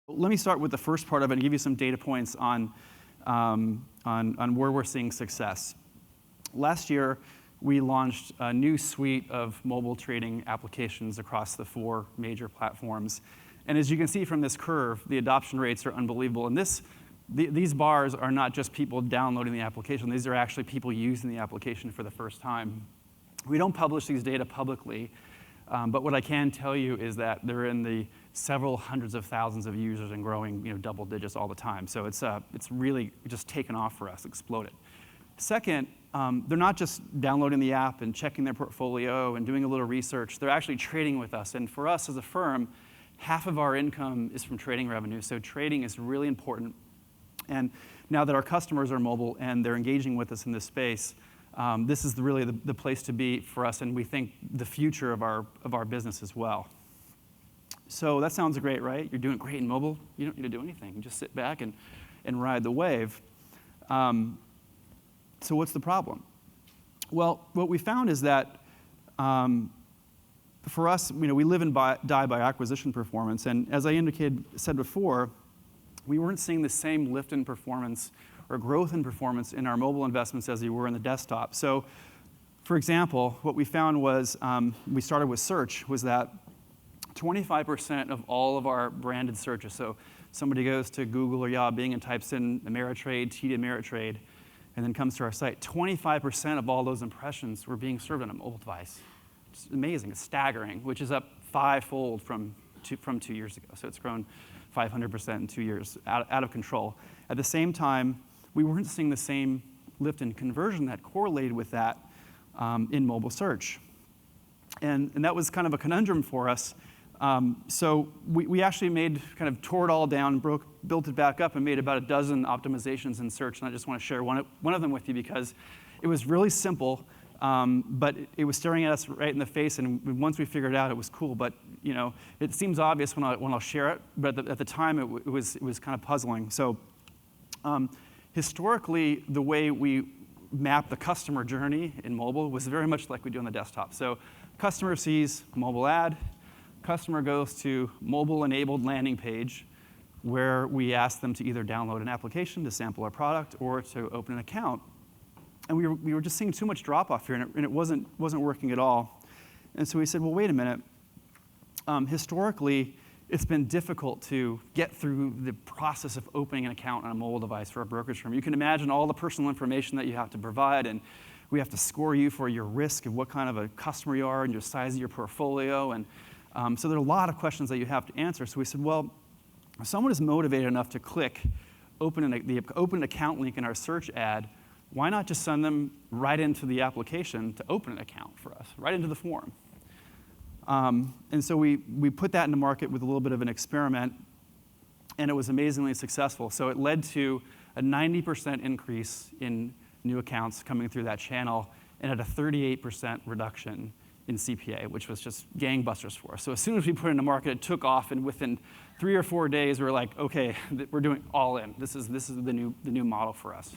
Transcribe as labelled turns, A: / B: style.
A: Let me start with the first part of it and give you some data points on where we're seeing success. Last year, we launched a new suite of mobile trading applications across the 4 major platforms. And as you can see from this curve, the adoption rates are unbelievable. And these bars are not just people downloading the application. These are actually people using the application for the first time. We don't publish these data publicly, but what I can tell you is that they're in the several hundreds of thousands of users and growing, double digits all the time. So it's really just taken off for us, exploded. Second, they're not just downloading the app and checking their portfolio and doing a little research. They're actually trading with us. And for us as a firm, half of our income is from trading revenue. So trading is really important. And now that our customers are mobile and they're engaging with us in this space, this is really the place to be for us, and we think the future of our business as well. So that sounds great, right? You're doing great in mobile. You don't need to do anything. You just sit back and ride the wave. So what's the problem? Well, what we found is that for us, we live and die by acquisition performance. And as I said before, we weren't seeing the same lift in performance or growth in performance in our mobile investments as we were in the desktop. So, for example, what we found was, we started with search, was that 25% of all of our branded searches, so somebody goes to Google or Yahoo Bing and types in Ameritrade, TD Ameritrade, and then comes to our site, 25% of all those impressions were being served on a mobile device. It's amazing, it's staggering, which is up 5-fold from 2 years ago. So it's grown 500% in 2 years, out of control. At the same time, we weren't seeing the same lift in conversion that correlated with that in mobile search. And that was kind of a conundrum for us. So we actually tore it all down, built it back up, and made about a dozen optimizations in search. And I just want to share one of them with you because it was really simple, but it was staring at us right in the face. And once we figured it out, it was cool. But it seems obvious when I'll share it. But at the time, it was kind of puzzling. So historically, the way we map the customer journey in mobile was very much like we do on the desktop. So customer sees mobile ad. Customer goes to mobile-enabled landing page where we ask them to either download an application to sample our product or to open an account. And we were just seeing too much drop-off here, and it wasn't working at all. And so we said, well, wait a minute. Historically, it's been difficult to get through the process of opening an account on a mobile device for a brokerage firm. You can imagine all the personal information that you have to provide, and we have to score you for your risk of what kind of a customer you are and your size of your portfolio. And so there are a lot of questions that you have to answer. So we said, well, if someone is motivated enough to click the open account link in our search ad, why not just send them right into the application to open an account for us, right into the form? And so we put that into market with a little bit of an experiment, and it was amazingly successful. So it led to a 90% increase in new accounts coming through that channel and at a 38% reduction in CPA, which was just gangbusters for us. So as soon as we put it in the market, it took off, and within 3 or 4 days, we were like, okay, we're doing all in. This is the new model for us.